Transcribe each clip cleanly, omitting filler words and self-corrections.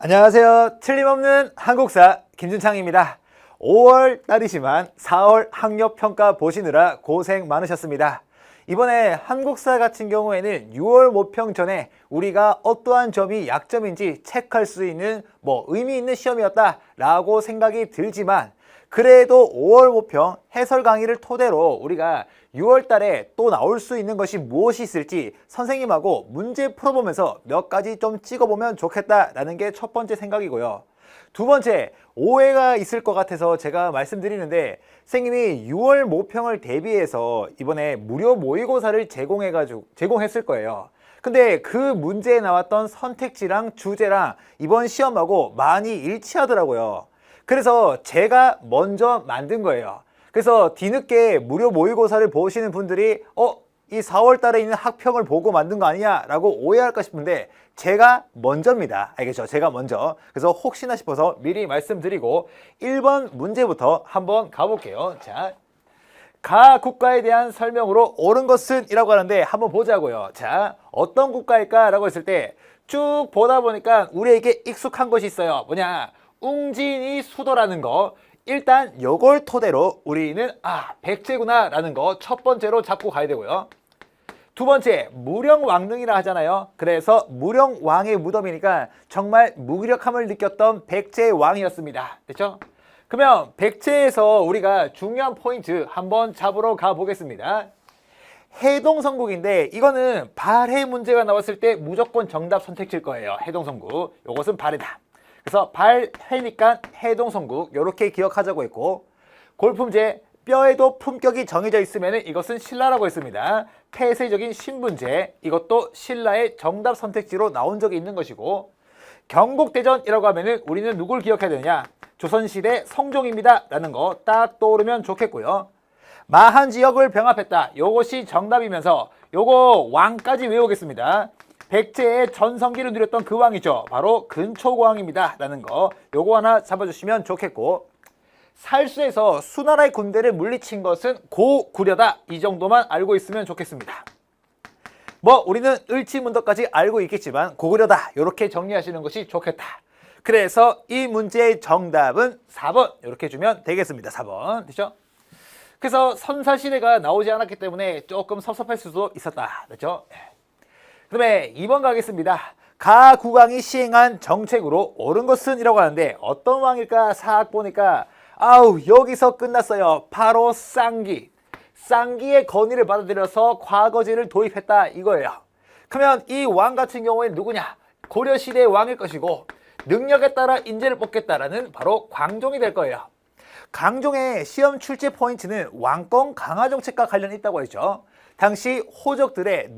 안녕하세요. 틀림없는 한국사 김준창입니다. 5월 달이지만 4월 학력평가 보시느라 고생 많으셨습니다. 이번에 한국사 같은 경우에는 6월 모평 전에 우리가 어떠한 점이 약점인지 체크할 수 있는 의미 있는 시험이었다 라고 생각이 들지만, 그래도 5월 모평 해설 강의를 토대로 우리가 6월 달에 또 나올 수 있는 것이 무엇이 있을지 선생님하고 문제 풀어보면서 몇 가지 좀 찍어보면 좋겠다라는 게 첫 번째 생각이고요. 두 번째, 오해가 있을 것 같아서 제가 말씀드리는데, 선생님이 6월 모평을 대비해서 이번에 무료 모의고사를 제공했을 거예요. 근데 그 문제에 나왔던 선택지랑 주제랑 이번 시험하고 많이 일치하더라고요. 그래서 제가 먼저 만든 거예요. 그래서 뒤늦게 무료 모의고사를 보시는 분들이 이 4월 달에 있는 학평을 보고 만든 거 아니냐 라고 오해할까 싶은데, 제가 먼저입니다. 알겠죠? 제가 먼저. 그래서 혹시나 싶어서 미리 말씀드리고 1번 문제부터 한번 가볼게요. 자, 가 국가에 대한 설명으로 옳은 것은 이라고 하는데 한번 보자고요. 자, 어떤 국가일까 라고 했을 때 쭉 보다 보니까 우리에게 익숙한 것이 있어요. 뭐냐? 웅진이 수도라는 거. 일단 요걸 토대로 우리는 백제구나 라는 거 첫 번째로 잡고 가야 되고요. 두 번째, 무령왕릉이라 하잖아요. 그래서 무령왕의 무덤이니까 정말 무기력함을 느꼈던 백제왕이었습니다. 됐죠? 그러면 백제에서 우리가 중요한 포인트 한번 잡으러 가보겠습니다. 해동성국인데 이거는 발해 문제가 나왔을 때 무조건 정답 선택지일 거예요. 해동성국. 요것은 발해다. 그래서 발해니까 해동성국 이렇게 기억하자고 했고, 골품제, 뼈에도 품격이 정해져 있으면 이것은 신라라고 했습니다. 폐쇄적인 신분제, 이것도 신라의 정답 선택지로 나온 적이 있는 것이고, 경국대전이라고 하면 우리는 누굴 기억해야 되느냐? 조선시대 성종입니다 라는 거 딱 떠오르면 좋겠고요. 마한지역을 병합했다, 요것이 정답이면서 요거 왕까지 외우겠습니다. 백제의 전성기를 누렸던 그 왕이죠. 바로 근초고왕입니다 라는 거 요거 하나 잡아주시면 좋겠고, 살수에서 수나라의 군대를 물리친 것은 고구려다, 이 정도만 알고 있으면 좋겠습니다. 우리는 을지문덕까지 알고 있겠지만 고구려다 이렇게 정리하시는 것이 좋겠다. 그래서 이 문제의 정답은 4번 이렇게 주면 되겠습니다. 4번 됐죠? 그래서 선사시대가 나오지 않았기 때문에 조금 섭섭할 수도 있었다. 됐죠? 그 다음에 2번 가겠습니다. 가 국왕이 시행한 정책으로 옳은 것은 이라고 하는데 어떤 왕일까? 싹 보니까 여기서 끝났어요. 바로 쌍기. 쌍기의 건의를 받아들여서 과거제를 도입했다 이거예요. 그러면 이 왕 같은 경우에는 누구냐? 고려시대의 왕일 것이고, 능력에 따라 인재를 뽑겠다라는 바로 광종이 될 거예요. 광종의 시험 출제 포인트는 왕권 강화 정책과 관련이 있다고 했죠. 당시 호족들의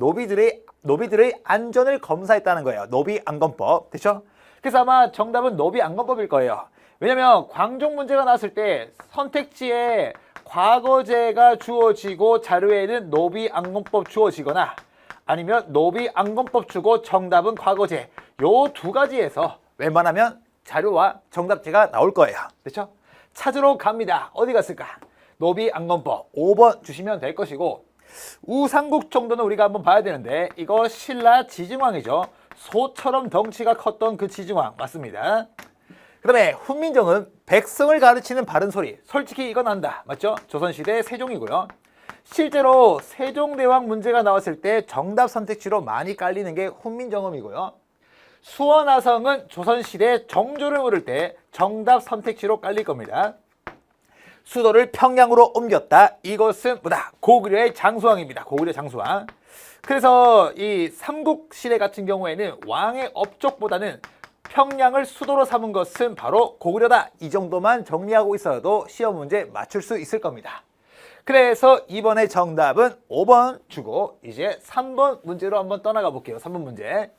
노비들의 안전을 검사했다는 거예요. 노비안검법. 됐죠? 그래서 아마 정답은 노비안검법일 거예요. 왜냐면 광종 문제가 나왔을 때 선택지에 과거제가 주어지고 자료에는 노비안검법 주어지거나, 아니면 노비안검법 주고 정답은 과거제, 요 두 가지에서 웬만하면 자료와 정답지가 나올 거예요. 됐죠? 찾으러 갑니다. 어디 갔을까? 노비안검법 5번 주시면 될 것이고, 우상국 정도는 우리가 한번 봐야 되는데 이거 신라 지증왕이죠. 소처럼 덩치가 컸던 그 지증왕 맞습니다. 그 다음에 훈민정음, 백성을 가르치는 바른 소리. 솔직히 이건 안다. 맞죠? 조선시대 세종이고요. 실제로 세종대왕 문제가 나왔을 때 정답 선택지로 많이 깔리는 게 훈민정음이고요. 수원화성은 조선시대 정조를 물을 때 정답 선택지로 깔릴 겁니다. 수도를 평양으로 옮겼다. 이것은 뭐다? 고구려의 장수왕입니다. 고구려 장수왕. 그래서 이 삼국시대 같은 경우에는 왕의 업적보다는 평양을 수도로 삼은 것은 바로 고구려다. 이 정도만 정리하고 있어도 시험 문제 맞출 수 있을 겁니다. 그래서 이번에 정답은 5번 주고 이제 3번 문제로 한번 떠나가 볼게요. 3번 문제.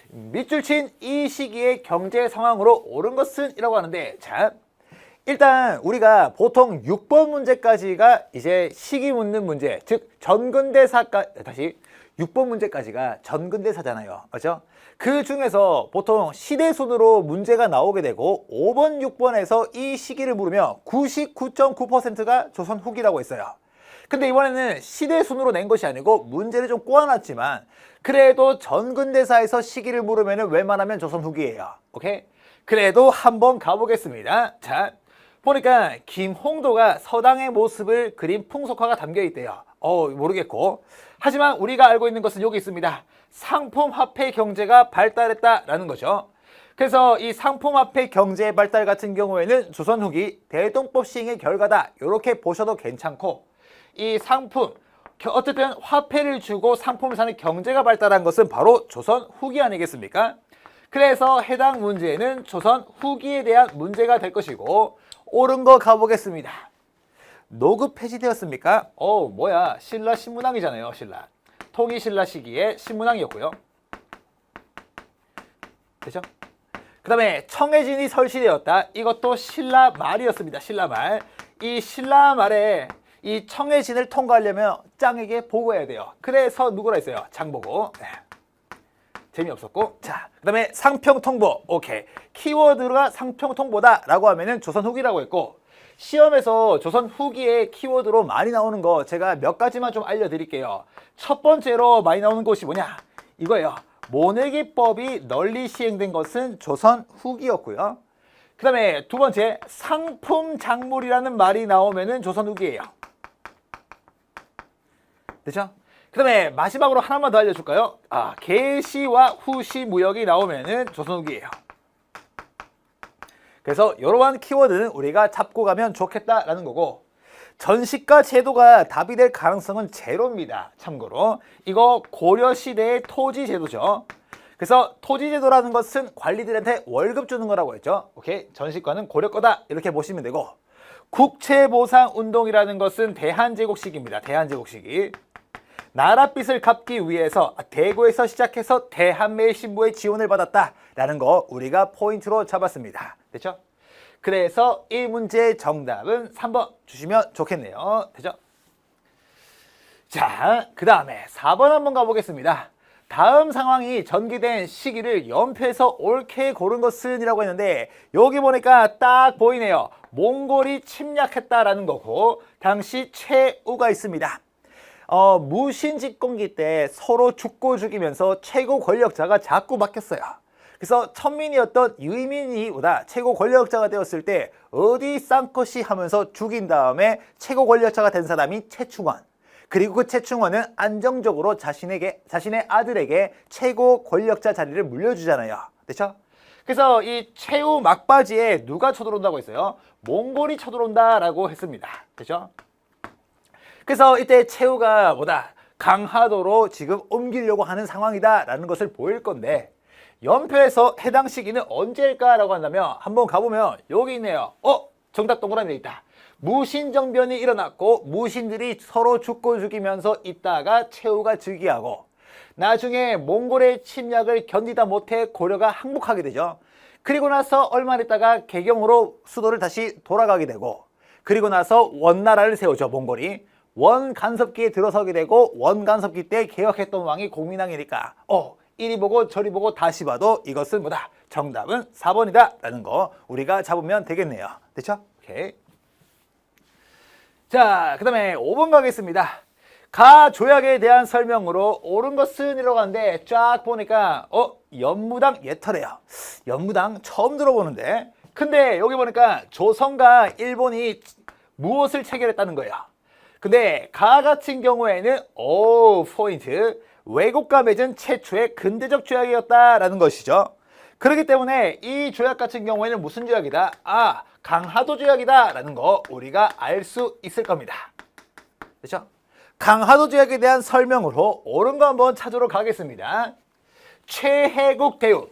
밑줄 친 이 시기의 경제 상황으로 옳은 것은 이라고 하는데, 자, 일단 우리가 보통 6번 문제까지가 이제 시기 묻는 문제, 즉 전근대사까지, 다시 6번 문제까지가 전근대사잖아요. 맞죠? 그 중에서 보통 시대 순으로 문제가 나오게 되고 5번, 6번에서 이 시기를 물으면 99.9%가 조선 후기라고 했어요. 근데 이번에는 시대순으로 낸 것이 아니고 문제를 좀 꼬아놨지만 그래도 전근대사에서 시기를 물으면 웬만하면 조선 후기예요. 오케이? 그래도 한번 가보겠습니다. 자, 보니까 김홍도가 서당의 모습을 그린 풍속화가 담겨 있대요. 모르겠고. 하지만 우리가 알고 있는 것은 여기 있습니다. 상품화폐 경제가 발달했다라는 거죠. 그래서 이 상품화폐 경제의 발달 같은 경우에는 조선 후기 대동법 시행의 결과다. 이렇게 보셔도 괜찮고, 이 상품, 어쨌든 화폐를 주고 상품을 사는 경제가 발달한 것은 바로 조선 후기 아니겠습니까? 그래서 해당 문제는 조선 후기에 대한 문제가 될 것이고, 옳은 거 가보겠습니다. 노급 폐지되었습니까? 뭐야, 신라 신문왕이잖아요. 신라 통일신라 시기에 신문왕이었고요. 되죠? 그 다음에 청해진이 설치되었다. 이것도 신라 말이었습니다. 신라 말. 이 신라 말에 이 청해진을 통과하려면 짱에게 보고해야 돼요. 그래서 누구라 했어요? 장보고. 네. 재미없었고. 자, 그 다음에 상평통보. 오케이. 키워드가 상평통보다 라고 하면은 조선 후기라고 했고, 시험에서 조선 후기의 키워드로 많이 나오는 거 제가 몇 가지만 좀 알려드릴게요. 첫 번째로 많이 나오는 것이 뭐냐? 이거예요. 모내기법이 널리 시행된 것은 조선 후기였고요. 그 다음에 두 번째, 상품 작물이라는 말이 나오면은 조선 후기예요. 됐죠? 그 다음에 마지막으로 하나만 더 알려줄까요? 개시와 후시 무역이 나오면은 조선 후기예요. 그래서 이러한 키워드는 우리가 잡고 가면 좋겠다라는 거고, 전시가 제도가 답이 될 가능성은 제로입니다. 참고로 이거 고려시대의 토지제도죠. 그래서 토지제도라는 것은 관리들한테 월급 주는 거라고 했죠. 오케이, 전시과는 고려 거다 이렇게 보시면 되고, 국채보상운동이라는 것은 대한제국 시기입니다. 대한제국 시기. 나랏빚을 갚기 위해서 대구에서 시작해서 대한매일 신부의 지원을 받았다라는 거 우리가 포인트로 잡았습니다. 됐죠? 그래서 이 문제의 정답은 3번 주시면 좋겠네요. 되죠? 자, 그 다음에 4번 한번 가보겠습니다. 다음 상황이 전개된 시기를 연표해서 옳게 고른 것은 이라고 했는데, 여기 보니까 딱 보이네요. 몽골이 침략했다라는 거고, 당시 최우가 있습니다. 무신집권기 때 서로 죽고 죽이면서 최고 권력자가 자꾸 바뀌었어요. 그래서 천민이었던 유이민이 보다 최고 권력자가 되었을 때 어디 쌍것이 하면서 죽인 다음에 최고 권력자가 된 사람이 최충원. 그리고 그 최충원은 안정적으로 자신의 아들에게 최고 권력자 자리를 물려주잖아요. 그렇죠? 그래서 이 최후 막바지에 누가 쳐들어온다고 했어요? 몽골이 쳐들어온다라고 했습니다. 그렇죠? 그래서 이때 최후가 강하도로 지금 옮기려고 하는 상황이다라는 것을 보일 건데, 연표에서 해당 시기는 언제일까라고 한다면 한번 가보면 여기 있네요. 정답 동그라미 돼 있다. 무신정변이 일어났고 무신들이 서로 죽고 죽이면서 있다가 최후가 즉위하고, 나중에 몽골의 침략을 견디다 못해 고려가 항복하게 되죠. 그리고 나서 얼마 있다가 개경으로 수도를 다시 돌아가게 되고, 그리고 나서 원나라를 세우죠. 몽골이 원간섭기에 들어서게 되고, 원간섭기 때 개혁했던 왕이 공민왕이니까 이리 보고 저리 보고 다시 봐도 이것은 정답은 4번이다 라는 거 우리가 잡으면 되겠네요. 됐죠? 오케이. 자, 그 다음에 5번 가겠습니다. 가조약에 대한 설명으로 옳은 것은 이라고 하는데, 쫙 보니까 연무당 예터래요. 연무당 처음 들어보는데, 근데 여기 보니까 조선과 일본이 무엇을 체결했다는 거예요. 근데 가 같은 경우에는 포인트, 외국과 맺은 최초의 근대적 조약이었다라는 것이죠. 그렇기 때문에 이 조약 같은 경우에는 무슨 조약이다? 강화도 조약이다 라는 거 우리가 알 수 있을 겁니다. 그렇죠? 강화도 조약에 대한 설명으로 옳은 거 한번 찾으러 가겠습니다. 최혜국 대우,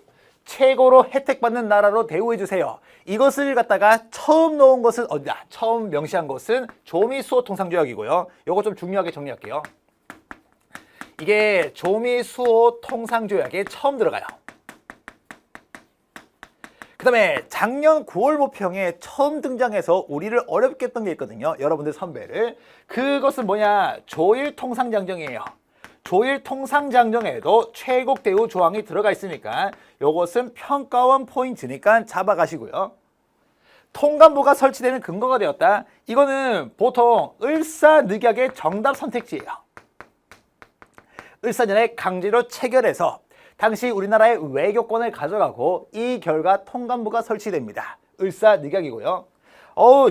최고로 혜택받는 나라로 대우해 주세요. 이것을 갖다가 처음 놓은 것은 어디다? 처음 명시한 것은 조미수호 통상조약이고요. 이거 좀 중요하게 정리할게요. 이게 조미수호 통상조약에 처음 들어가요. 그 다음에 작년 9월 모평에 처음 등장해서 우리를 어렵게 했던 게 있거든요. 여러분들 선배를. 그것은 뭐냐? 조일통상장정이에요. 조일통상장정에도 최곡대우 조항이 들어가 있으니까 이것은 평가원 포인트니까 잡아가시고요. 통감부가 설치되는 근거가 되었다. 이거는 보통 을사늑약의 정답 선택지예요. 을사년에 강제로 체결해서 당시 우리나라의 외교권을 가져가고 이 결과 통감부가 설치됩니다. 을사늑약이고요.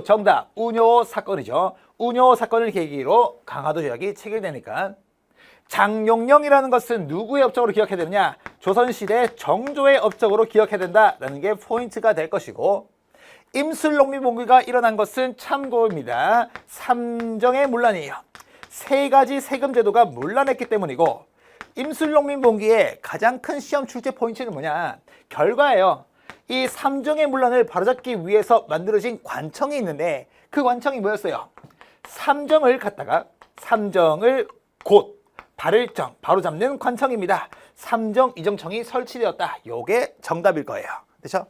정답 운요 사건이죠. 운요 사건을 계기로 강화도 조약이 체결되니까 장용령이라는 것은 누구의 업적으로 기억해야 되느냐? 조선시대 정조의 업적으로 기억해야 된다라는 게 포인트가 될 것이고, 임술농민봉기가 일어난 것은 참고입니다. 삼정의 문란이에요. 세 가지 세금 제도가 문란했기 때문이고, 임술농민봉기의 가장 큰 시험 출제 포인트는 뭐냐? 결과예요. 이 삼정의 문란을 바로잡기 위해서 만들어진 관청이 있는데 그 관청이 뭐였어요? 삼정을 곧 발을정, 바로잡는 관청입니다. 삼정 이정청이 설치되었다. 요게 정답일 거예요. 됐죠?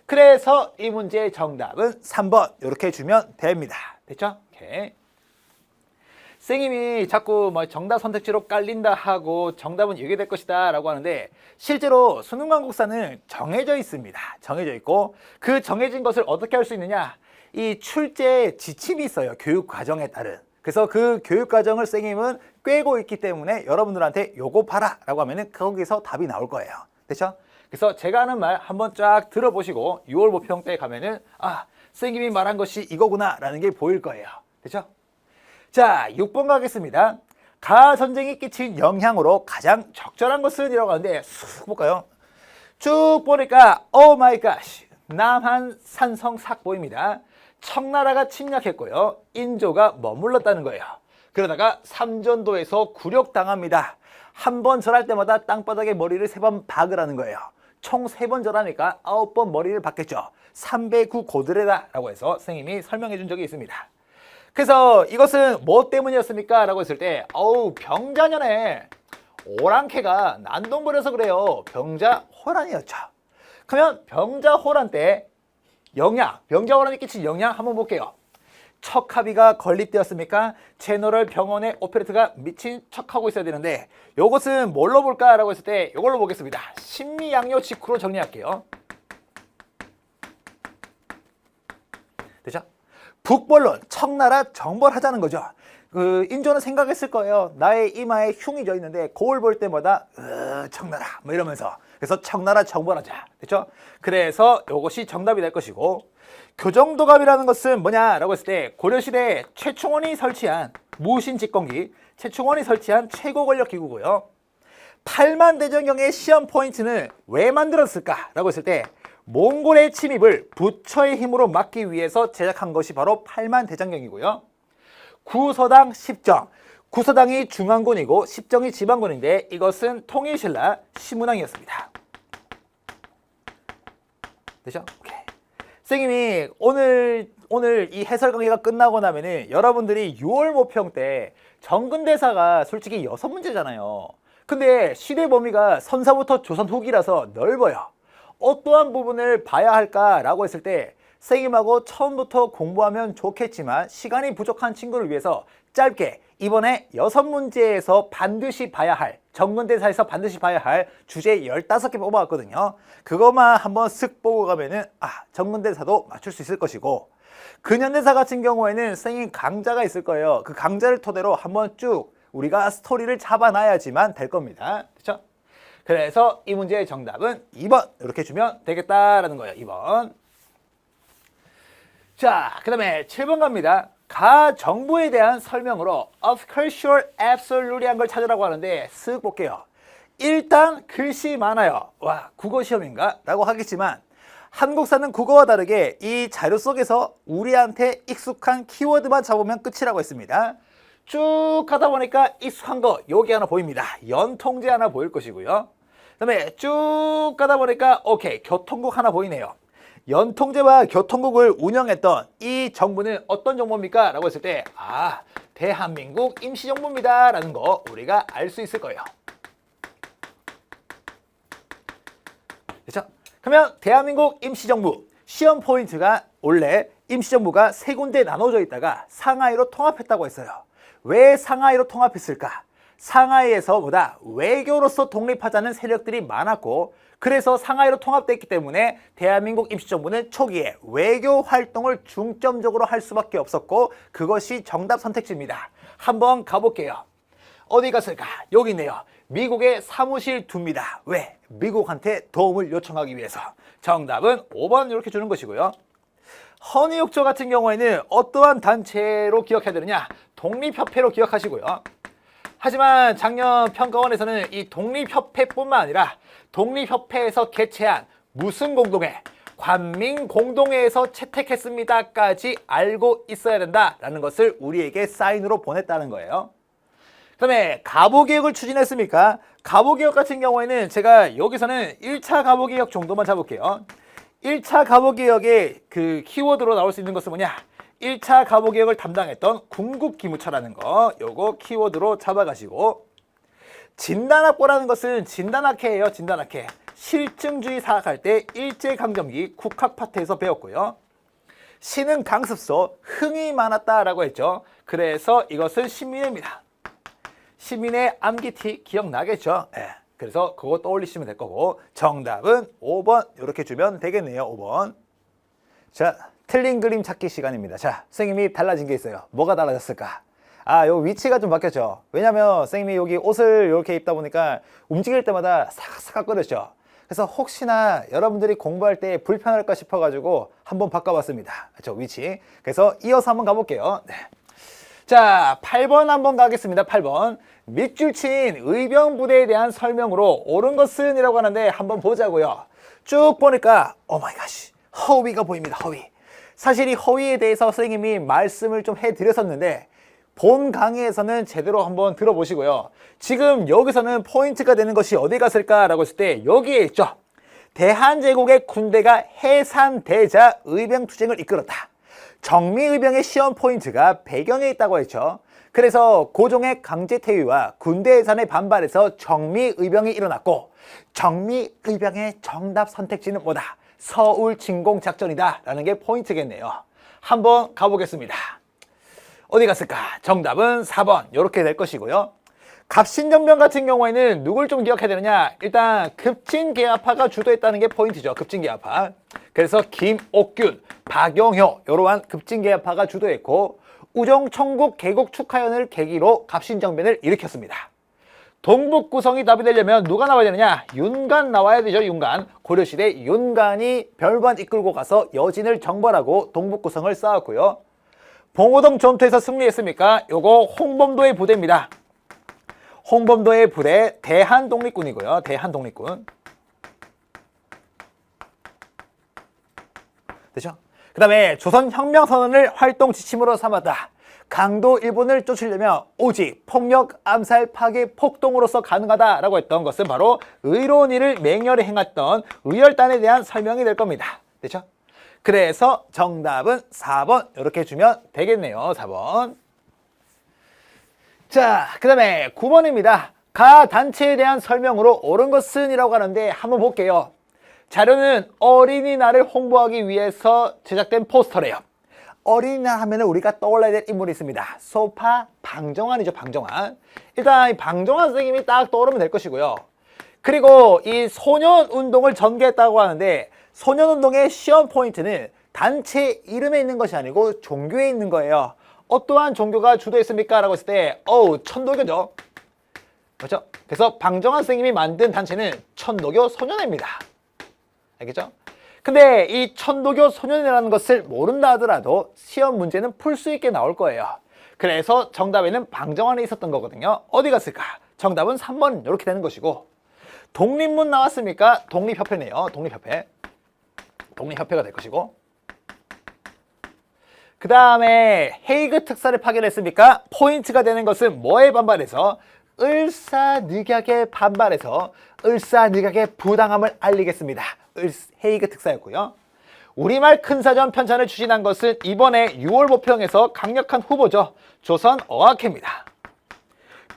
그래서 이 문제의 정답은 3번 이렇게 주면 됩니다. 됐죠? 오케이. 선생님이 자꾸 뭐 정답 선택지로 깔린다 하고 정답은 이게 될 것이다 라고 하는데 실제로 수능 관국사는 정해져 있습니다. 정해져 있고 그 정해진 것을 어떻게 할 수 있느냐? 이 출제 지침이 있어요. 교육 과정에 따른. 그래서 그 교육 과정을 선생님은 꿰고 있기 때문에 여러분들한테 요거 봐라 라고 하면은 거기서 답이 나올 거예요. 됐죠? 그래서 제가 하는 말 한번 쫙 들어보시고 6월 모평 때 가면은 선생님이 말한 것이 이거구나 라는 게 보일 거예요. 됐죠? 자, 6번 가겠습니다. 가전쟁이 끼친 영향으로 가장 적절한 것은 이라고 하는데 쑥 볼까요? 쭉 보니까 오 마이 갓, 남한 산성 삭보입니다. 청나라가 침략했고요. 인조가 머물렀다는 거예요. 그러다가 삼전도에서 굴욕당합니다. 한 번 절할 때마다 땅바닥에 머리를 3번 박으라는 거예요. 총 3번 절하니까 9번 머리를 박겠죠. 309 고드레다 라고 해서 선생님이 설명해 준 적이 있습니다. 그래서 이것은 뭐 때문이었습니까? 라고 했을 때 병자년에 오랑캐가 난동 부려서 그래요. 병자호란이었죠. 그러면 병자호란 때 병자호란이 끼친 영향 한번 볼게요. 척합의가 건립되었습니까? 제너럴 병원의 오페레트가 미친 척하고 있어야 되는데 이것은 뭘로 볼까? 라고 했을 때 이걸로 보겠습니다. 신미양요 직후로 정리할게요. 됐죠? 북벌론, 청나라 정벌하자는 거죠. 인조는 생각했을 거예요. 나의 이마에 흉이 져 있는데 거울 볼 때마다 청나라 뭐 이러면서 그래서 청나라 정벌하자. 됐죠? 그래서 이것이 정답이 될 것이고 교정도감이라는 것은 뭐냐라고 했을 때 고려시대 최충원이 설치한 무신직공기 최충원이 설치한 최고 권력 기구고요. 8만 대전경의 시험 포인트는 왜 만들었을까라고 했을 때 몽골의 침입을 부처의 힘으로 막기 위해서 제작한 것이 바로 8만 대장경이고요. 구서당 10정. 구서당이 중앙군이고 10정이 지방군인데 이것은 통일신라 시문왕이었습니다. 되죠? 오케이. 선생님이 오늘 이 해설 강의가 끝나고 나면은 여러분들이 6월 모평 때 정근대사가 솔직히 6문제잖아요. 근데 시대 범위가 선사부터 조선 후기라서 넓어요. 어떠한 부분을 봐야 할까라고 했을 때 선생님하고 처음부터 공부하면 좋겠지만 시간이 부족한 친구를 위해서 짧게 이번에 6문제에서 반드시 봐야 할 정근대사에서 반드시 봐야 할 주제 15개 뽑아왔거든요. 그것만 한번 쓱 보고 가면은 정근대사도 맞출 수 있을 것이고 근현대사 같은 경우에는 선생님 강좌가 있을 거예요. 그 강좌를 토대로 한번 쭉 우리가 스토리를 잡아놔야지만 될 겁니다. 그렇죠? 그래서 이 문제의 정답은 2번 이렇게 주면 되겠다라는 거예요. 2번. 자, 그 다음에 7번 갑니다. 가정부에 대한 설명으로 of cultural absolute한 걸 찾으라고 하는데 쓱 볼게요. 일단 글씨 많아요. 와, 국어 시험인가? 라고 하겠지만 한국사는 국어와 다르게 이 자료 속에서 우리한테 익숙한 키워드만 잡으면 끝이라고 했습니다. 쭉 가다 보니까 익숙한 거 여기 하나 보입니다. 연통제 하나 보일 것이고요. 그 다음에 쭉 가다 보니까 오케이 교통국 하나 보이네요. 연통제와 교통국을 운영했던 이 정부는 어떤 정부입니까? 라고 했을 때 대한민국 임시정부입니다 라는 거 우리가 알 수 있을 거예요. 그렇죠? 그러면 대한민국 임시정부 시험 포인트가 원래 임시정부가 3군데 나눠져 있다가 상하이로 통합했다고 했어요. 왜 상하이로 통합했을까? 상하이에서 보다 외교로서 독립하자는 세력들이 많았고, 그래서 상하이로 통합됐기 때문에 대한민국 임시정부는 초기에 외교 활동을 중점적으로 할 수밖에 없었고, 그것이 정답 선택지입니다. 한번 가볼게요. 어디 갔을까? 여기 있네요. 미국에 사무실 둡니다. 왜? 미국한테 도움을 요청하기 위해서. 정답은 5번 이렇게 주는 것이고요. 허니욕조 같은 경우에는 어떠한 단체로 기억해야 되느냐? 독립협회로 기억하시고요. 하지만 작년 평가원에서는 이 독립협회뿐만 아니라 독립협회에서 개최한 무슨 공동회, 관민공동회에서 채택했습니다까지 알고 있어야 된다라는 것을 우리에게 사인으로 보냈다는 거예요. 그 다음에 가보개혁을 추진했습니까? 가보개혁 같은 경우에는 제가 여기서는 1차 가보개혁 정도만 잡을게요. 1차 가보개혁의 그 키워드로 나올 수 있는 것은 뭐냐? 1차 가보개혁을 담당했던 궁극기무처라는 거, 요거 키워드로 잡아가시고, 진단학보라는 것은 진단학회예요. 진단학회. 실증주의 사학할 때 일제강점기 국학파트에서 배웠고요. 시는 강습소, 흥이 많았다라고 했죠. 그래서 이것은 시민회입니다. 시민의 암기티 기억나겠죠? 네. 그래서 그거 떠올리시면 될 거고, 정답은 5번 이렇게 주면 되겠네요. 5번. 자, 틀린 그림 찾기 시간입니다. 자, 선생님이 달라진 게 있어요. 뭐가 달라졌을까? 아, 요 위치가 좀 바뀌었죠. 왜냐면 선생님이 여기 옷을 이렇게 입다 보니까 움직일 때마다 사각사각거렸죠. 그래서 혹시나 여러분들이 공부할 때 불편할까 싶어가지고 한번 바꿔봤습니다. 저 위치. 그래서 이어서 한번 가볼게요. 네. 자, 8번 한번 가겠습니다. 8번. 밑줄 친 의병 부대에 대한 설명으로 옳은 것은 이라고 하는데 한번 보자고요. 쭉 보니까 오마이갓, 허위가 보입니다. 허위. 사실 이 허위에 대해서 선생님이 말씀을 좀 해드렸었는데 본 강의에서는 제대로 한번 들어보시고요. 지금 여기서는 포인트가 되는 것이 어디 갔을까라고 했을 때 여기에 있죠. 대한제국의 군대가 해산되자 의병투쟁을 이끌었다. 정미의병의 시험 포인트가 배경에 있다고 했죠. 그래서 고종의 강제퇴위와 군대 해산에 반발해서 정미의병이 일어났고, 정미의병의 정답 선택지는 뭐다? 서울진공작전이다 라는 게 포인트겠네요. 한번 가보겠습니다. 어디 갔을까? 정답은 4번 이렇게 될 것이고요. 갑신정변 같은 경우에는 누굴 좀 기억해야 되느냐? 일단 급진개화파가 주도했다는 게 포인트죠. 급진개화파. 그래서 김옥균, 박영효 이러한 급진개화파가 주도했고, 우정청국 개국 축하연을 계기로 갑신정변을 일으켰습니다. 동북구성이 답이 되려면 누가 나와야 되느냐? 윤관 나와야 되죠. 윤관. 고려시대 윤관이 별관 이끌고 가서 여진을 정벌하고 동북구성을 쌓았고요. 봉오동 전투에서 승리했습니까? 요거 홍범도의 부대입니다. 홍범도의 부대 대한독립군이고요. 대한독립군. 되죠? 그 다음에 조선혁명선언을 활동 지침으로 삼았다. 강도 일본을 쫓으려면 오직 폭력, 암살, 파괴, 폭동으로서 가능하다라고 했던 것은 바로 의로운 일을 맹렬히 행했던 의열단에 대한 설명이 될 겁니다. 되죠? 그래서 정답은 4번 이렇게 주면 되겠네요. 4번. 자, 그 다음에 9번입니다. 가 단체에 대한 설명으로 옳은 것은 이라고 하는데 한번 볼게요. 자료는 어린이날을 홍보하기 위해서 제작된 포스터래요. 어린이날 하면 우리가 떠올라야 될 인물이 있습니다. 소파 방정환이죠. 방정환. 일단 이 방정환 선생님이 딱 떠오르면 될 것이고요. 그리고 이 소년운동을 전개했다고 하는데, 소년운동의 시험 포인트는 단체 이름에 있는 것이 아니고 종교에 있는 거예요. 어떠한 종교가 주도했습니까? 라고 했을 때 천도교죠. 그렇죠? 그래서 방정환 선생님이 만든 단체는 천도교 소년회입니다. 알겠죠? 근데 이 천도교 소년회라는 것을 모른다 하더라도 시험 문제는 풀 수 있게 나올 거예요. 그래서 정답에는 방정환이 있었던 거거든요. 어디 갔을까? 정답은 3번 이렇게 되는 것이고, 독립문 나왔습니까? 독립협회네요. 독립협회. 독립협회가 될 것이고, 그 다음에 헤이그 특사를 파견했습니까? 포인트가 되는 것은 뭐에 반발해서? 을사늑약에 반발해서 을사늑약의 부당함을 알리겠습니다. 헤이그 특사였고요. 우리말 큰사전 편찬을 추진한 것은 이번에 6월 모평에서 강력한 후보죠. 조선어학회입니다.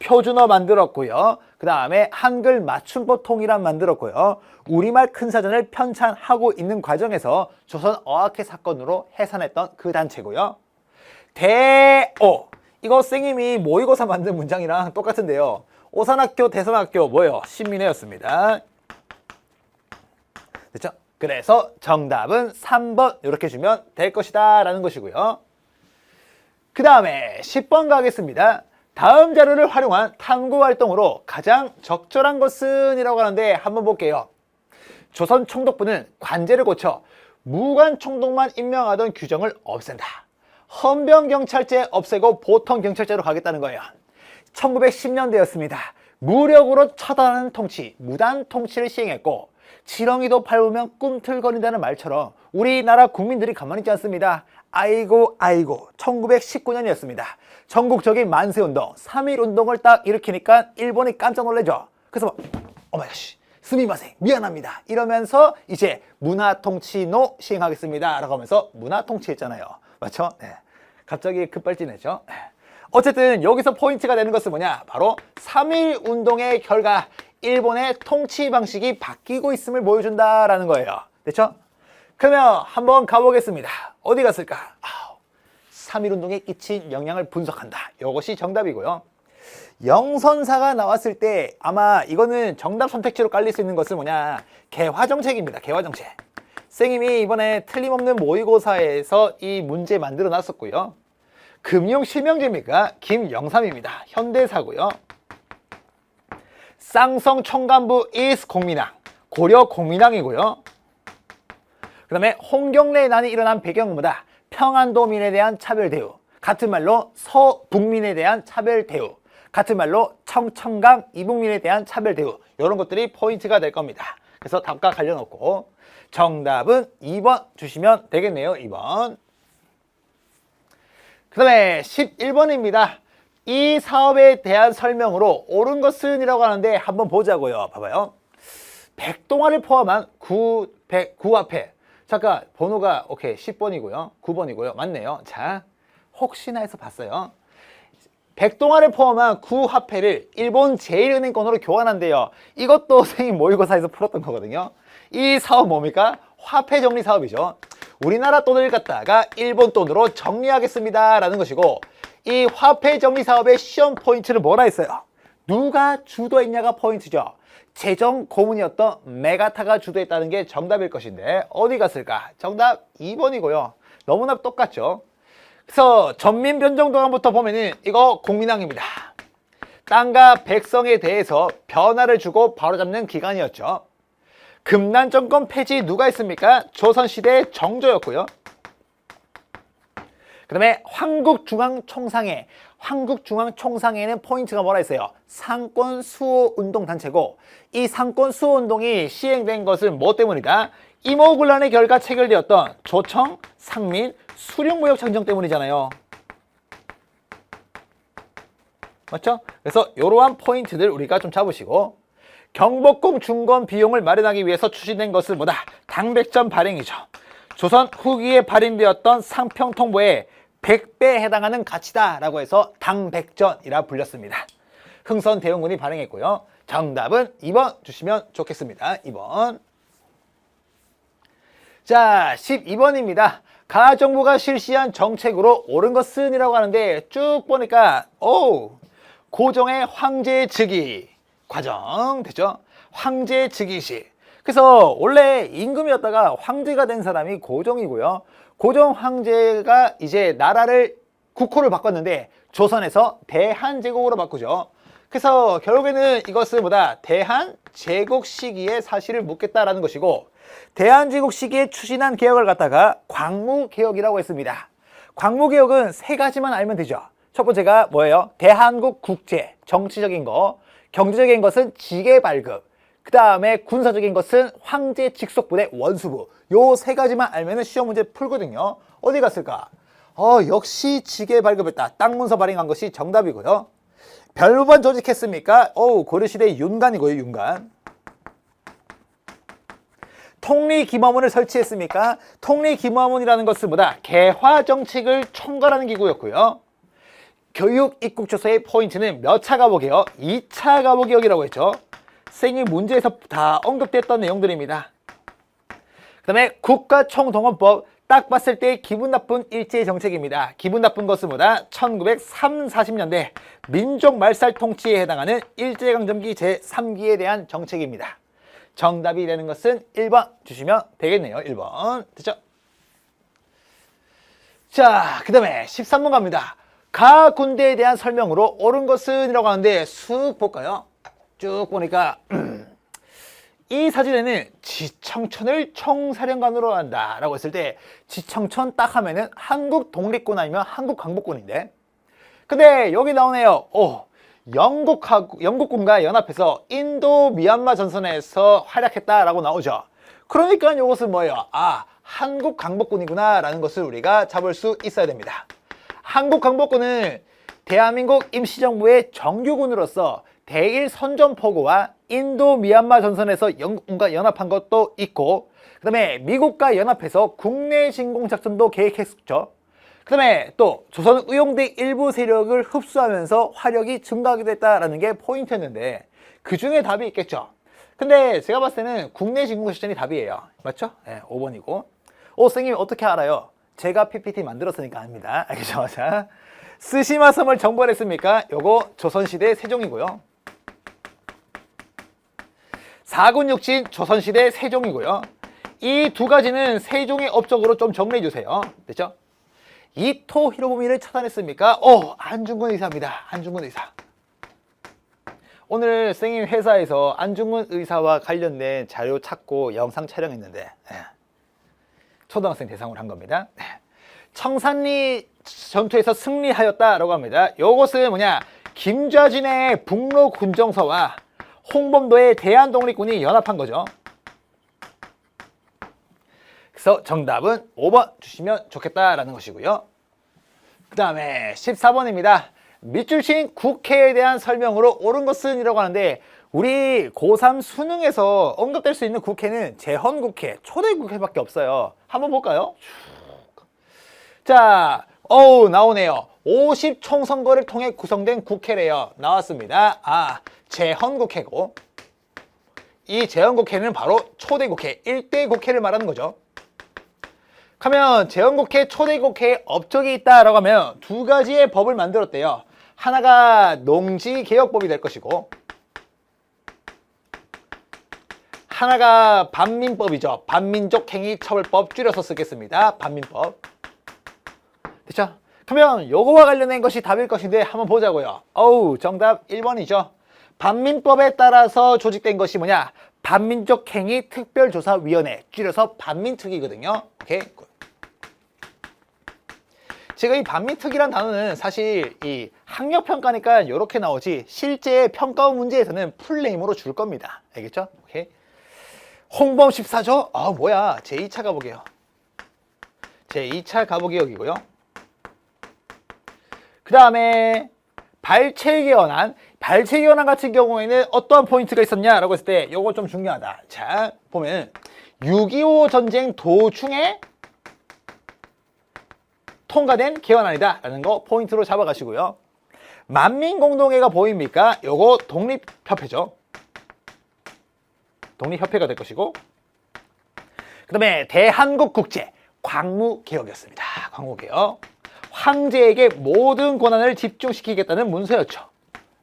표준어 만들었고요. 그 다음에 한글 맞춤법 통일안 만들었고요. 우리말 큰사전을 편찬하고 있는 과정에서 조선어학회 사건으로 해산했던 그 단체고요. 대오, 이거 쌤님이 모의고사 만든 문장이랑 똑같은데요. 오산학교, 대선학교 뭐예요? 신민회였습니다. 됐죠? 그래서 정답은 3번 이렇게 주면 될 것이다 라는 것이고요. 그 다음에 10번 가겠습니다. 다음 자료를 활용한 탐구활동으로 가장 적절한 것은 이라고 하는데 한번 볼게요. 조선 총독부는 관제를 고쳐 무관총독만 임명하던 규정을 없앤다. 헌병경찰제 없애고 보통경찰제로 가겠다는 거예요. 1910년대였습니다. 무력으로 처단하는 통치, 무단 통치를 시행했고 지렁이도 밟으면 꿈틀거린다는 말처럼 우리나라 국민들이 가만히 있지 않습니다. 아이고 1919년이었습니다. 전국적인 만세운동, 3.1운동을 딱 일으키니까 일본이 깜짝 놀라죠. 그래서 오마이갓 스미마생 미안합니다 이러면서 이제 문화통치노 시행하겠습니다 라고 하면서 문화통치했잖아요. 맞죠? 네. 갑자기 급발진했죠. 어쨌든 여기서 포인트가 되는 것은 뭐냐, 바로 3.1운동의 결과 일본의 통치 방식이 바뀌고 있음을 보여준다라는 거예요. 됐죠? 그러면 한번 가보겠습니다. 어디 갔을까? 3.1운동에 끼친 영향을 분석한다. 이것이 정답이고요. 영선사가 나왔을 때 아마 이거는 정답 선택지로 깔릴 수 있는 것은 뭐냐, 개화정책입니다. 개화정책. 쌤님이 이번에 틀림없는 모의고사에서 이 문제 만들어 놨었고요. 금융실명제입니까? 김영삼입니다. 현대사고요. 쌍성 총간부 is 공민왕, 고려 공민왕이고요. 그 다음에 홍경래 난이 일어난 배경은 뭐다? 평안도민에 대한 차별 대우, 같은 말로 서북민에 대한 차별 대우, 같은 말로 청천강 이북민에 대한 차별 대우, 이런 것들이 포인트가 될 겁니다. 그래서 답과 관련없고 정답은 2번 주시면 되겠네요. 2번. 그 다음에 11번입니다. 이 사업에 대한 설명으로 옳은 것은 이라고 하는데 한번 보자고요. 봐봐요. 백동화를 포함한 9 앞에, 잠깐 번호가 오케이 10번이고요. 9번이고요. 맞네요. 자, 혹시나 해서 봤어요. 백동화를 포함한 9화폐를 일본 제1은행권으로 교환한대요. 이것도 선생님 모의고사에서 풀었던 거거든요. 이 사업 뭡니까? 화폐 정리 사업이죠. 우리나라 돈을 갖다가 일본 돈으로 정리하겠습니다 라는 것이고, 이 화폐 정리 사업의 시험 포인트는 뭐라 했어요? 누가 주도했냐가 포인트죠. 재정 고문이었던 메가타가 주도했다는 게 정답일 것인데 어디 갔을까? 정답 2번이고요. 너무나 똑같죠. 그래서 전민변정동안부터 보면은 이거 공민왕입니다. 땅과 백성에 대해서 변화를 주고 바로잡는 기간이었죠. 금난정권 폐지 누가 했습니까? 조선시대 정조였고요. 그 다음에 황국중앙총상회에는 포인트가 뭐라 했어요? 상권수호운동단체고, 이 상권수호운동이 시행된 것은 뭐 때문이다? 이모군란의 결과 체결되었던 조청, 상민, 수령무역 전쟁 때문이잖아요. 맞죠? 그래서 이러한 포인트들 우리가 좀 잡으시고, 경복궁 중건 비용을 마련하기 위해서 추진된 것은 뭐다? 당백전 발행이죠. 조선 후기에 발행되었던 상평통보에 100배에 해당하는 가치다 라고 해서 당백전이라 불렸습니다. 흥선대원군이 발행했고요. 정답은 2번 주시면 좋겠습니다. 2번. 자, 12번입니다. 가정부가 실시한 정책으로 옳은 것은 이라고 하는데 쭉 보니까 고종의 황제 즉위 과정 됐죠? 황제 즉위식. 그래서 원래 임금이었다가 황제가 된 사람이 고종이고요. 고종 황제가 이제 나라를 국호를 바꿨는데 조선에서 대한제국으로 바꾸죠. 그래서 결국에는 이것은 뭐다? 대한제국 시기의 사실을 묻겠다라는 것이고, 대한제국 시기에 추진한 개혁을 갖다가 광무개혁이라고 했습니다. 광무개혁은 세 가지만 알면 되죠. 첫 번째가 뭐예요? 대한국 국제, 정치적인 거. 경제적인 것은 지계발급. 그 다음에 군사적인 것은 황제 직속부대 원수부. 요 세 가지만 알면은 시험 문제 풀거든요. 어디 갔을까? 역시 지계발급했다. 땅문서 발행한 것이 정답이고요. 별무반 조직했습니까? 고려시대 윤관이고요. 윤관. 통리기마문을 설치했습니까? 통리기마문이라는 것은 뭐다? 개화정책을 총괄하는 기구였고요. 교육 입국조서의 포인트는 몇 차 가보기요? 2차 가보기역이라고 했죠. 선생님 문제에서 다 언급됐던 내용들입니다. 그 다음에 국가총동원법 딱 봤을 때 기분 나쁜 일제 정책입니다. 기분 나쁜 것은 뭐다? 1940년대 민족 말살 통치에 해당하는 일제강점기 제3기에 대한 정책입니다. 정답이 되는 것은 1번 주시면 되겠네요. 1번. 됐죠? 자, 그 다음에 13번 갑니다. 가 군대에 대한 설명으로 옳은 것은 이라고 하는데 쑥 볼까요? 쭉 보니까 이 사진에는 지청천을 총사령관으로 한다 라고 했을 때 지청천 딱 하면은 한국 독립군 아니면 한국 광복군인데, 근데 여기 나오네요. 영국군과 연합해서 인도 미얀마 전선에서 활약했다라고 나오죠. 그러니까 이것은 뭐예요? 한국 광복군이구나 라는 것을 우리가 잡을 수 있어야 됩니다. 한국 광복군은 대한민국 임시정부의 정규군으로서 대일 선전포고와 인도 미얀마 전선에서 영국군과 연합한 것도 있고, 그 다음에 미국과 연합해서 국내 진공작전도 계획했었죠. 그 다음에 또 조선 의용대 일부 세력을 흡수하면서 화력이 증가하게 됐다라는 게 포인트였는데, 그 중에 답이 있겠죠. 근데 제가 봤을 때는 국내 진공작전이 답이에요. 맞죠? 네, 5번이고. 선생님 어떻게 알아요? 제가 PPT 만들었으니까 압니다. 알겠죠? 자, 쓰시마 섬을 정벌했습니까? 요거 조선시대 세종이고요. 4군 육진 조선시대 세종이고요. 이 두 가지는 세종의 업적으로 좀 정리해 주세요. 됐죠? 이토 히로부미를 차단했습니까? 안중근 의사입니다. 안중근 의사. 오늘 선생님 회사에서 안중근 의사와 관련된 자료 찾고 영상 촬영했는데 초등학생 대상으로 한 겁니다. 청산리 전투에서 승리하였다라고 합니다. 요것은 뭐냐? 김좌진의 북로 군정서와 홍범도의 대한독립군이 연합한 거죠. 그래서 정답은 5번 주시면 좋겠다라는 것이고요. 그 다음에 14번입니다. 밑줄친 국회에 대한 설명으로 옳은 것은 이라고 하는데, 우리 고3 수능에서 언급될 수 있는 국회는 재헌국회, 초대국회밖에 없어요. 한번 볼까요? 자, 나오네요. 50총선거를 통해 구성된 국회래요. 나왔습니다. 재헌국회고, 이 재헌국회는 바로 초대국회, 1대 국회를 말하는 거죠. 그러면 재헌국회, 초대국회에 업적이 있다라고 하면 두 가지의 법을 만들었대요. 하나가 농지개혁법이 될 것이고, 하나가 반민법이죠. 반민족행위처벌법, 줄여서 쓰겠습니다. 반민법. 됐죠? 그러면 요거와 관련된 것이 답일 것인데 한번 보자고요. 정답 1번이죠. 반민법에 따라서 조직된 것이 뭐냐? 반민족행위특별조사위원회, 줄여서 반민특위거든요. 오케이. 지금 이 반민특위란 단어는 사실 이 학력평가니까 이렇게 나오지, 실제 평가원 문제에서는 풀네임으로 줄 겁니다. 알겠죠? 오케이. 홍범 14조? 뭐야? 제2차 가보기요. 제2차 가보기역이고요. 그 다음에 발췌개헌안 같은 경우에는 어떠한 포인트가 있었냐라고 했을 때 요거 좀 중요하다. 자, 보면 6.25 전쟁 도중에 통과된 개헌안이다 라는 거 포인트로 잡아가시고요. 만민공동회가 보입니까? 요거 독립협회죠. 독립협회가 될 것이고, 그 다음에 대한국국제 광무개혁이었습니다. 광무개혁. 황제에게 모든 권한을 집중시키겠다는 문서였죠.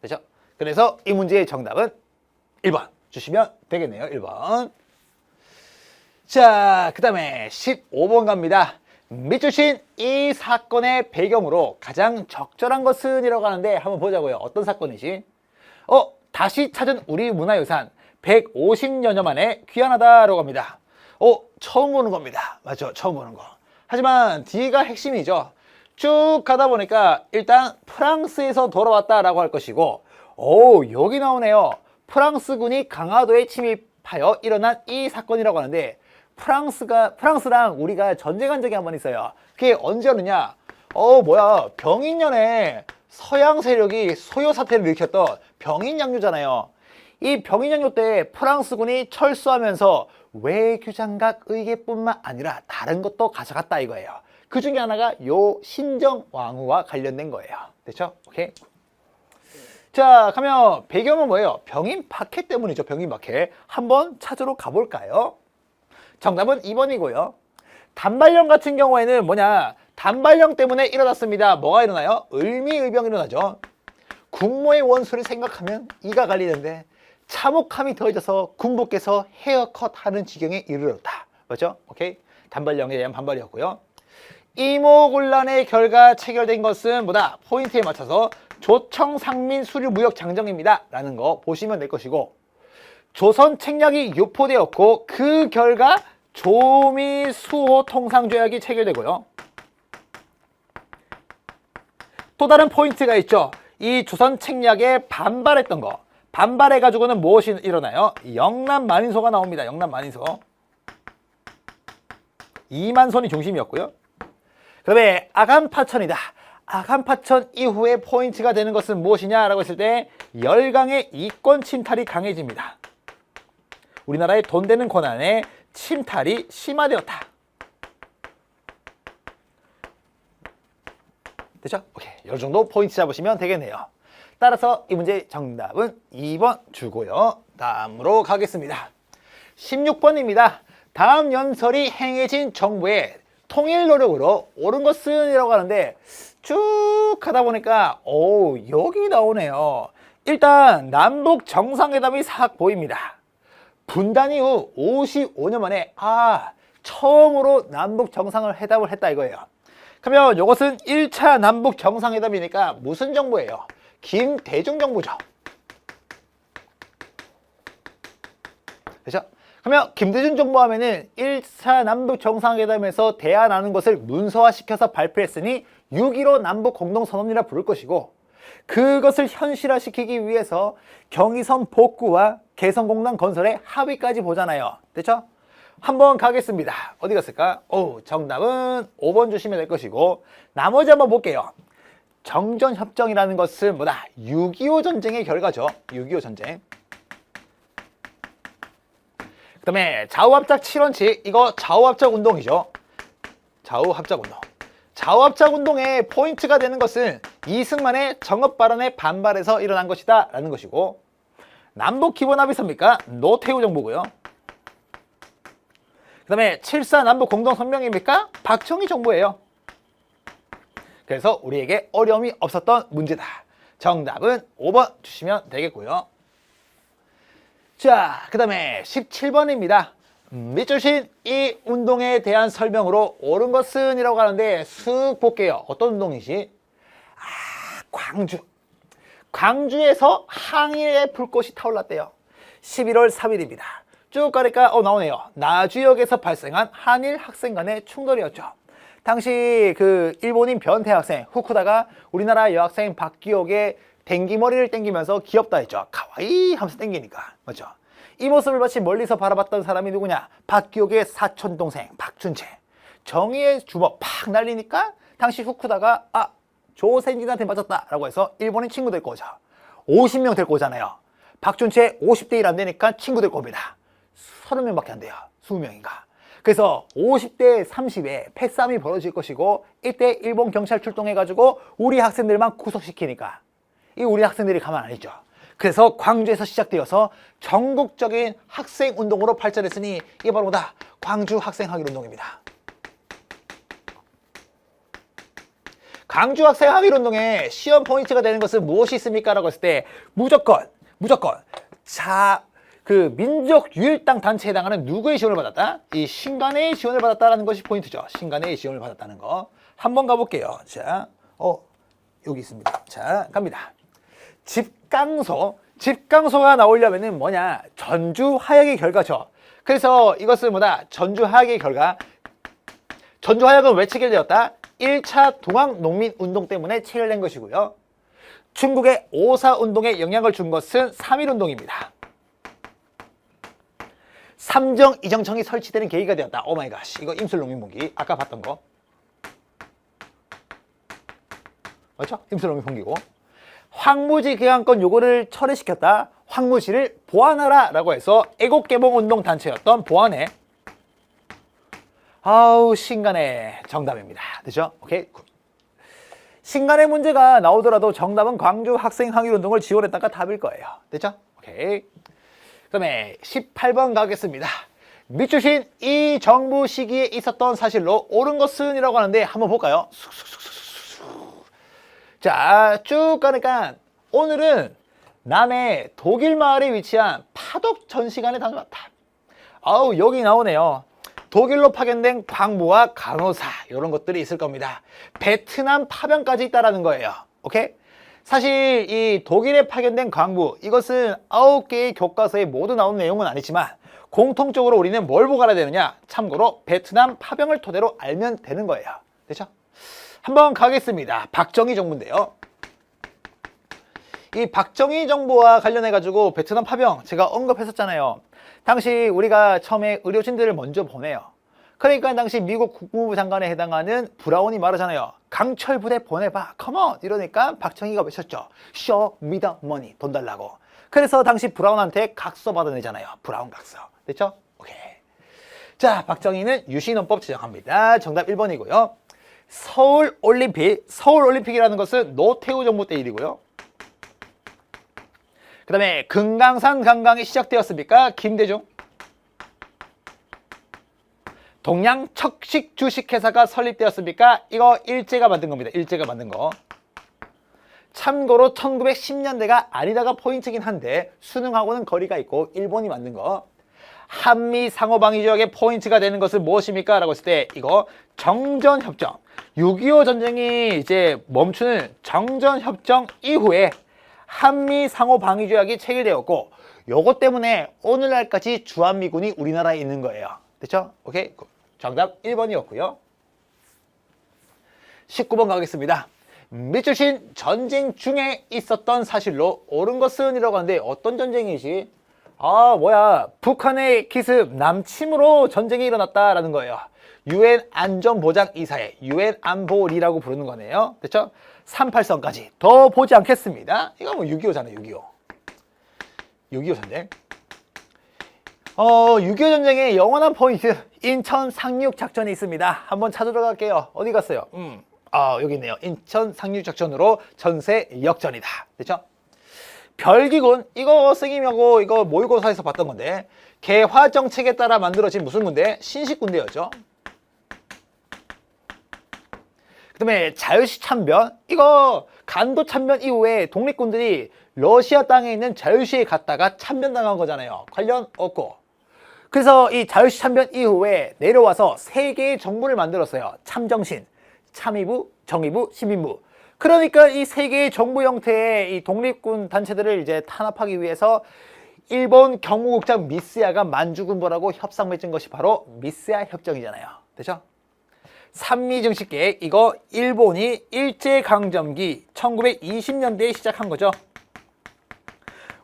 그렇죠? 그래서 이 문제의 정답은 1번 주시면 되겠네요. 1번. 자, 그 다음에 15번 갑니다. 밑주신 이 사건의 배경으로 가장 적절한 것은 이라고 하는데 한번 보자고요. 어떤 사건이지? 다시 찾은 우리 문화유산 150여년 만에 귀환하다라고 합니다. 처음 보는 겁니다. 맞죠? 처음 보는 거. 하지만 뒤가 핵심이죠. 쭉 가다 보니까 일단 프랑스에서 돌아왔다라고 할 것이고, 여기 나오네요. 프랑스군이 강화도에 침입하여 일어난 이 사건이라고 하는데, 프랑스랑 우리가 전쟁한 적이 한 번 있어요. 그게 언제였느냐? 병인년에 서양 세력이 소요 사태를 일으켰던 병인양요잖아요. 이 병인양요 때 프랑스군이 철수하면서 외교장각 의계뿐만 아니라 다른 것도 가져갔다 이거예요. 그 중에 하나가 요 신정왕후와 관련된 거예요. 됐죠? 오케이. 자, 그러면 배경은 뭐예요? 병인 박해 때문이죠. 병인 박해. 한번 찾으러 가볼까요? 정답은 2번이고요. 단발령 같은 경우에는 뭐냐, 단발령 때문에 일어났습니다. 뭐가 일어나요? 을미의병이 일어나죠. 군모의 원수를 생각하면 이가 갈리는데 참혹함이 더해져서 군부께서 헤어컷 하는 지경에 이르렀다. 맞죠? 오케이. 단발령에 대한 반발이었고요. 이모곤란의 결과 체결된 것은 뭐다? 포인트에 맞춰서 조청상민 수류무역장정입니다 라는 거 보시면 될 것이고, 조선 책략이 유포되었고 그 결과 조미수호 통상조약이 체결되고요. 또 다른 포인트가 있죠. 이 조선 책략에 반발했던 거, 반발해가지고는 무엇이 일어나요? 영남만인소가 나옵니다. 영남만인소. 이만손이 중심이었고요. 그 다음에 아간파천이다. 아간파천 이후에 포인트가 되는 것은 무엇이냐라고 했을 때 열강의 이권 침탈이 강해집니다. 우리나라의 돈 되는 권한의 침탈이 심화되었다. 됐죠? 오케이. 이 정도 포인트 잡으시면 되겠네요. 따라서 이 문제 정답은 2번 주고요. 다음으로 가겠습니다. 16번입니다. 다음 연설이 행해진 정부의 통일 노력으로 옳은 것은 이라고 하는데 쭉 하다 보니까 여기 나오네요. 일단 남북 정상회담이 싹 보입니다. 분단 이후 55년 만에 처음으로 남북 정상회담을 했다 이거예요. 그러면 이것은 1차 남북 정상회담이니까 무슨 정부예요? 김대중 정부죠. 그렇죠? 그러면 김대중 정부 하면은 1차 남북 정상회담에서 대안하는 것을 문서화시켜서 발표했으니 6.15 남북 공동선언이라 부를 것이고, 그것을 현실화시키기 위해서 경의선 복구와 개성공단 건설의 합의까지 보잖아요. 됐죠? 한번 가겠습니다. 어디 갔을까? 정답은 5번 주시면 될 것이고, 나머지 한번 볼게요. 정전협정이라는 것은 뭐다? 6.25 전쟁의 결과죠. 6.25 전쟁. 그 다음에 좌우합작 7원칙, 이거 좌우합작 운동이죠. 좌우합작 운동. 좌우합작 운동의 포인트가 되는 것은 이승만의 정업 발언에 반발해서 일어난 것이다 라는 것이고, 남북 기본합의서입니까? 노태우 정부고요. 그 다음에 7.4 남북 공동선명입니까? 박정희 정부예요. 그래서 우리에게 어려움이 없었던 문제다. 정답은 5번 주시면 되겠고요. 자, 그 다음에 17번입니다. 밑주신 이 운동에 대한 설명으로 옳은 것은 이라고 하는데 쓱 볼게요. 어떤 운동이지? 광주. 광주에서 항일의 불꽃이 타올랐대요. 11월 3일입니다. 쭉 가니까 나오네요. 나주역에서 발생한 한일 학생 간의 충돌이었죠. 당시 그 일본인 변태 학생 후쿠다가 우리나라 여학생 박기옥의 댕기머리를 땡기면서 귀엽다 했죠. 가와이 하면서 땡기니까. 맞죠? 이 모습을 마치 멀리서 바라봤던 사람이 누구냐? 박기옥의 사촌동생 박준채. 정의의 주먹 팍 날리니까 당시 후쿠다가 조센진한테 맞았다 라고 해서 일본인 친구 될 거죠. 50명 될 거잖아요. 박준채 50대 1 안 되니까 친구 될 겁니다. 30명밖에 안 돼요. 20명인가. 그래서 50대 30에 패싸움이 벌어질 것이고, 이때 일본 경찰 출동해가지고 우리 학생들만 구속시키니까 이 우리 학생들이 가만 안 있죠. 그래서 광주에서 시작되어서 전국적인 학생운동으로 발전했으니 이게 바로 뭐다? 광주 학생항일운동입니다. 광주 학생항일운동의 시험 포인트가 되는 것은 무엇이 있습니까? 라고 했을 때 무조건 그 민족유일당 단체에 해당하는 누구의 지원을 받았다? 이 신간의 지원을 받았다는 것이 포인트죠. 신간의 지원을 받았다는 거. 한번 가볼게요. 자, 여기 있습니다. 자, 갑니다. 집강소가 나오려면은 뭐냐? 전주 하역의 결과죠. 그래서 이것은 뭐다? 전주 하역의 결과. 전주 하역은 왜 체결되었다? 1차 동학농민운동 때문에 체결된 것이고요. 중국의 5.4운동에 영향을 준 것은 3.1운동입니다. 삼정 이정청이 설치되는 계기가 되었다. 오마이갓. 이거 임술농민봉기. 아까 봤던 거. 맞죠? 임술농민봉기고. 황무지 개항권 요거를 철회시켰다. 황무지를 보완하라 라고 해서 애국개봉운동 단체였던 보완회. 신간의 정답입니다. 됐죠? 오케이. 신간의 문제가 나오더라도 정답은 광주 학생항일운동을 지원했다가 답일 거예요. 됐죠? 오케이. 그 다음에 18번 가겠습니다. 밑주신 이 정부 시기에 있었던 사실로 옳은 것은 이라고 하는데 한번 볼까요? 자, 쭉 가니까 오늘은 남해 독일 마을에 위치한 파독 전시관에 다녀왔다. 아우, 여기 나오네요. 독일로 파견된 광부와 간호사 이런 것들이 있을 겁니다. 베트남 파병까지 있다라는 거예요. 오케이? 사실 이 독일에 파견된 광부, 이것은 9개의 교과서에 모두 나온 내용은 아니지만 공통적으로 우리는 뭘 보고 알아야 되느냐? 참고로 베트남 파병을 토대로 알면 되는 거예요. 됐죠? 한번 가겠습니다. 박정희 정부인데요. 이 박정희 정부와 관련해 가지고 베트남 파병 제가 언급했었잖아요. 당시 우리가 처음에 의료진들을 먼저 보내요. 그러니까 당시 미국 국무부 장관에 해당하는 브라운이 말하잖아요. 강철 부대 보내봐, 컴온! 이러니까 박정희가 외쳤죠. Show me the money, 돈 달라고. 그래서 당시 브라운한테 각서 받아내잖아요. 브라운 각서. 됐죠? 오케이. 자, 박정희는 유신헌법 제정합니다. 정답 1번이고요. 서울올림픽이라는 것은 노태우 정부 때 일이고요. 그 다음에 금강산 관광이 시작되었습니까? 김대중. 동양 척식 주식회사가 설립되었습니까? 이거 일제가 만든 겁니다. 일제가 만든 거. 참고로 1910년대가 아니다가 포인트긴 한데 수능하고는 거리가 있고 일본이 만든 거. 한미 상호방위 조약의 포인트가 되는 것은 무엇입니까? 라고 했을 때 이거 정전협정. 6.25 전쟁이 이제 멈추는 정전협정 이후에 한미 상호방위 조약이 체결되었고 요것 때문에 오늘날까지 주한미군이 우리나라에 있는 거예요. 됐죠? 오케이. 정답 1번이었고요. 19번 가겠습니다. 밑주신 전쟁 중에 있었던 사실로 옳은 것은 이라고 하는데 어떤 전쟁이지? 아, 뭐야. 북한의 기습 남침으로 전쟁이 일어났다라는 거예요. UN 안전보장이사회, UN 안보리라고 부르는 거네요. 됐죠? 38선까지 더 보지 않겠습니다. 이거 뭐 6.25잖아요. 6.25 전쟁. 6.25 전쟁의 영원한 포인트 인천 상륙 작전이 있습니다. 한번 찾으러 갈게요. 어디 갔어요? 여기 있네요. 인천 상륙 작전으로 전세 역전이다. 됐죠? 별기군 이거 쓰기하고 이거 모의고사에서 봤던 건데 개화 정책에 따라 만들어진 무슨 군대? 신식군대였죠. 그 다음에 자유시 참변 이거 간도 참변 이후에 독립군들이 러시아 땅에 있는 자유시에 갔다가 참변당한 거잖아요. 관련 없고. 그래서 이 자유시 참변 이후에 내려와서 3개의 정부를 만들었어요. 참정신, 참의부, 정의부, 시민부. 그러니까 이 3개의 정부 형태의 이 독립군 단체들을 이제 탄압하기 위해서 일본 경무국장 미스야가 만주군부라고 협상 맺은 것이 바로 미스야 협정이잖아요. 됐죠? 산미증식계 이거 일본이 일제강점기 1920년대에 시작한 거죠.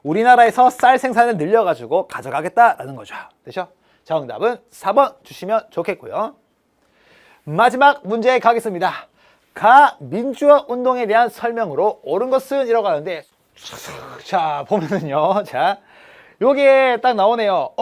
우리나라에서 쌀 생산을 늘려가지고 가져가겠다라는 거죠. 됐죠? 정답은 4번 주시면 좋겠고요. 마지막 문제 가겠습니다. 가민주화 운동에 대한 설명으로 옳은 것은 이라고 하는데 자 보면은요. 자 여기에 딱 나오네요.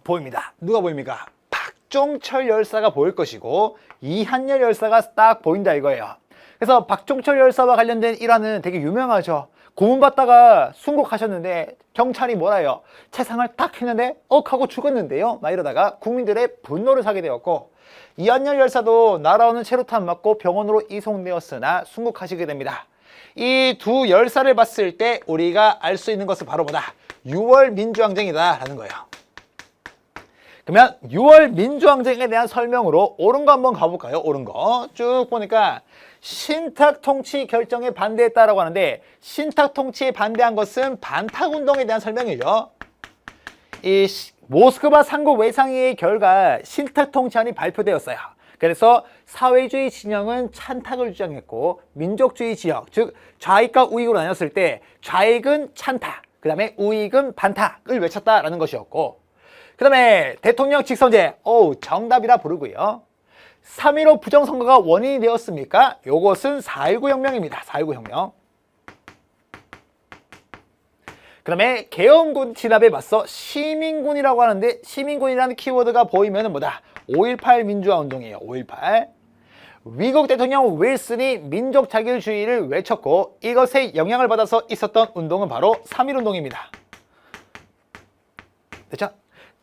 보입니다. 누가 보입니까? 박종철 열사가 보일 것이고 이한열 열사가 딱 보인다 이거예요. 그래서 박종철 열사와 관련된 일화는 되게 유명하죠. 고문받다가 순국하셨는데 경찰이 뭐라 해요? 채상을 딱 했는데 하고 죽었는데요. 막 이러다가 국민들의 분노를 사게 되었고 이한열 열사도 날아오는 체류탄 맞고 병원으로 이송되었으나 순국하시게 됩니다. 이 두 열사를 봤을 때 우리가 알 수 있는 것은 바로 뭐다? 6월 민주항쟁이다 라는 거예요. 그러면 6월 민주항쟁에 대한 설명으로 옳은 거 한번 가볼까요? 옳은 거 쭉 보니까 신탁통치 결정에 반대했다라고 하는데 신탁통치에 반대한 것은 반탁운동에 대한 설명이죠. 이 모스크바 상고 외상회의 결과 신탁통치안이 발표되었어요. 그래서 사회주의 진영은 찬탁을 주장했고 민족주의 지역, 즉 좌익과 우익으로 나눴을 때 좌익은 찬탁, 그 다음에 우익은 반탁을 외쳤다라는 것이었고 그 다음에 대통령 직선제, 정답이라 부르고요. 3.15 부정선거가 원인이 되었습니까? 요것은 4.19 혁명입니다. 4.19 혁명. 그 다음에 계엄군 진압에 맞서 시민군이라고 하는데 시민군이라는 키워드가 보이면 뭐다? 5.18 민주화운동이에요. 5.18. 미국 대통령 윌슨이 민족 자결주의를 외쳤고 이것에 영향을 받아서 있었던 운동은 바로 3.1 운동입니다. 됐죠?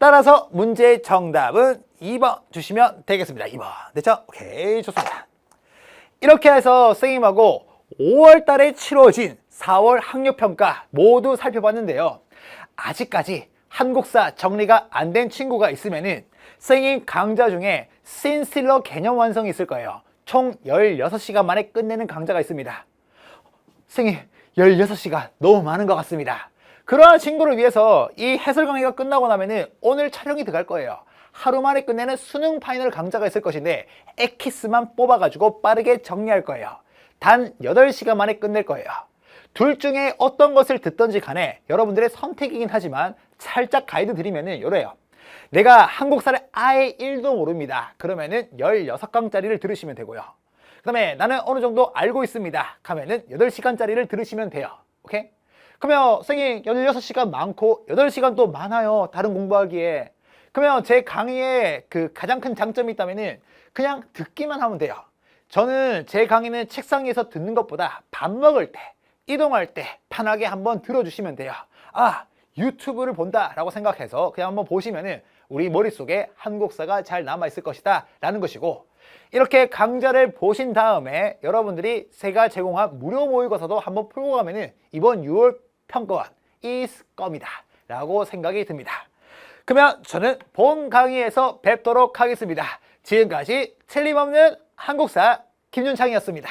따라서 문제의 정답은 2번 주시면 되겠습니다. 2번. 됐죠? 오케이, 좋습니다. 이렇게 해서 선생님하고 5월 달에 치러진 4월 학력평가 모두 살펴봤는데요. 아직까지 한국사 정리가 안 된 친구가 있으면은 선생님 강좌 중에 신실러 개념 완성이 있을 거예요. 총 16시간 만에 끝내는 강좌가 있습니다. 선생님 16시간 너무 많은 것 같습니다. 그러한 친구를 위해서 이 해설 강의가 끝나고 나면은 오늘 촬영이 들어갈 거예요. 하루 만에 끝내는 수능 파이널 강좌가 있을 것인데 엑기스만 뽑아가지고 빠르게 정리할 거예요. 단 8시간 만에 끝낼 거예요. 둘 중에 어떤 것을 듣던지 간에 여러분들의 선택이긴 하지만 살짝 가이드 드리면은 이래요. 내가 한국사를 아예 1도 모릅니다. 그러면은 16강짜리를 들으시면 되고요. 그 다음에 나는 어느 정도 알고 있습니다. 하면은 8시간짜리를 들으시면 돼요. 오케이? 그러면 선생님 16시간 많고 8시간 또 많아요. 다른 공부하기에. 그러면 제 강의에 그 가장 큰 장점이 있다면은 그냥 듣기만 하면 돼요. 저는 제 강의는 책상 위에서 듣는 것보다 밥 먹을 때, 이동할 때 편하게 한번 들어주시면 돼요. 아, 유튜브를 본다 라고 생각해서 그냥 한번 보시면은 우리 머릿속에 한국사가 잘 남아있을 것이다 라는 것이고, 이렇게 강좌를 보신 다음에 여러분들이 제가 제공한 무료 모의고사도 한번 풀고 가면은 이번 6월 평가원 있을 겁니다 라고 생각이 듭니다. 그러면 저는 본 강의에서 뵙도록 하겠습니다. 지금까지 틀림없는 한국사 김준창이었습니다.